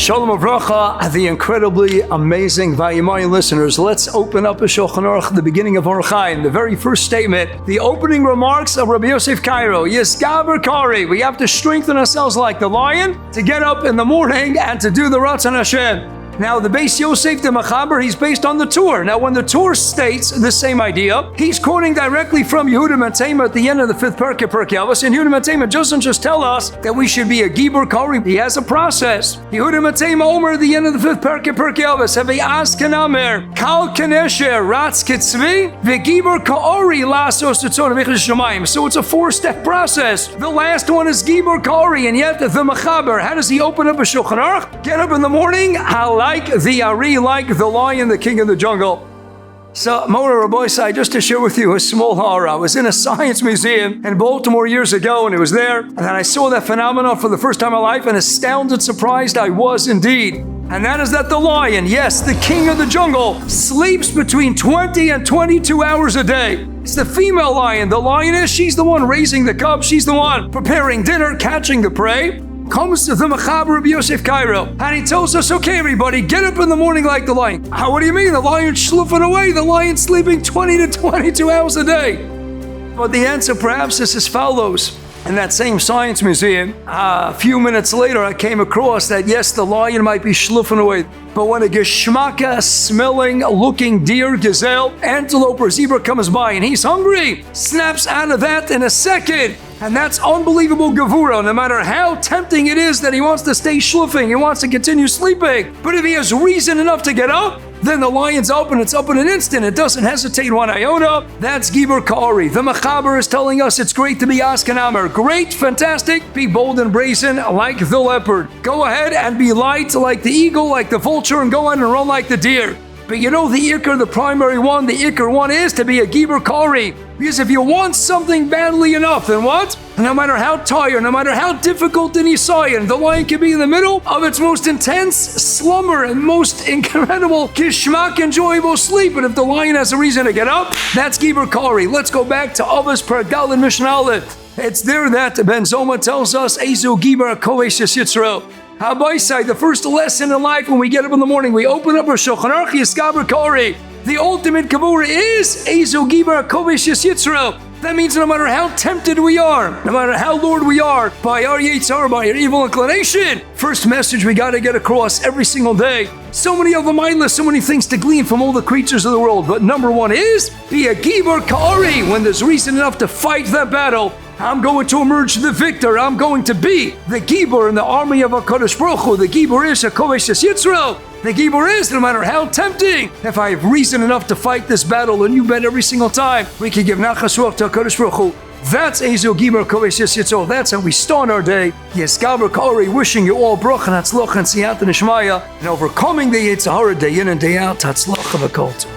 Shalom Avracha, the incredibly amazing Vayimaen listeners. Let's open up a Shulchan Aruch, the beginning of Orach Chaim, the very first statement, the opening remarks of Rabbi Yosef Cairo. Yisgaber Kari. We have to strengthen ourselves like the lion to get up in the morning and to do the Ratzon Hashem. Now, the Beis Yosef the Mechaber, he's based on the Torah. Now, when the Torah states the same idea, he's quoting directly from Yehuda Matema at the end of the 5th Perkei Avos. And Yehuda Matema doesn't just tell us that we should be a Gibor Kari. He has a process. Yehuda Matema Omer at the end of the 5th Perkei Avos, have a Askanamer, Kal Kanesher, Ratz Kitzvi, V'Gibor Ka'ori Lasos Tzon V'Chish Shemayim. So it's a 4-step process. The last one is Gibor Kari, and yet the Mechaber, how does he open up a Shulchan Aruch? Get up in the morning, like the Ari, like the lion, the king of the jungle. So, Mora Rabbi, just to share with you a small horror. I was in a science museum in Baltimore years ago, and it was there, and then I saw that phenomenon for the first time in my life, and astounded, surprised I was indeed. And that is that the lion, yes, the king of the jungle, sleeps between 20 and 22 hours a day. It's the female lion. The lioness, she's the one raising the cubs. She's the one preparing dinner, catching the prey. Comes to the Mechaber of Yosef Cairo, and he tells us, okay, everybody, get up in the morning like the lion. What do you mean? The lion's schluffing away. The lion's sleeping 20 to 22 hours a day. But the answer perhaps is as follows. In that same science museum, a few minutes later, I came across that, yes, the lion might be schluffing away, but when a geschmacka, smelling, looking deer, gazelle, antelope, or zebra comes by and he's hungry, snaps out of that in a second. And that's unbelievable gevura, no matter how tempting it is that he wants to stay schluffing, he wants to continue sleeping. But if he has reason enough to get up, then the lion's up and it's up in an instant. It doesn't hesitate one iota. That's Gibor Ka'ori. The Mechaber is telling us it's great to be Askanamer. Great, fantastic. Be bold and brazen like the leopard. Go ahead and be light like the eagle, like the vulture, and go on and run like the deer. But you know the Iker, the primary one, the Iker one is to be a Gibor Kari. Because if you want something badly enough, then what? No matter how tired, no matter how difficult an Isayan, the lion can be in the middle of its most intense slumber and most incredible kishmak, enjoyable sleep. But if the lion has a reason to get up, that's Gibor Kari. Let's go back to Avos Pergal and Mishnah Aleph. It's there that Ben Zoma tells us, Ezu Gibor Kovesh Yitzro. Habaisai, the first lesson in life when we get up in the morning, we open up our Shulchan Aruch Yisgaber Kari. The ultimate kavura is Ezu Gibor Kovesh Yitzro. That means no matter how tempted we are, no matter how lured we are by our Yitzhar, by our evil inclination, first message we got to get across every single day. So many of them mindless, so many things to glean from all the creatures of the world. But number one is, be a Gibor Kari. When there's reason enough to fight that battle, I'm going to emerge the victor. I'm going to be the Gibor in the army of HaKadosh Baruch Hu. The Gibor is HaKovesh Yitzro. The Gibor is, no matter how tempting, if I have reason enough to fight this battle, and you bet every single time, we can give Nachas Ruach to HaKadosh Baruch Hu. That's Ezu Gibor Kovesh Yitzro. That's how we start our day. Yisgaber Kari, wishing you all Baruch and Hatzloch and Siyat and Ishmaya, and overcoming the Yitzhara day in and day out. Hatzloch of a cult.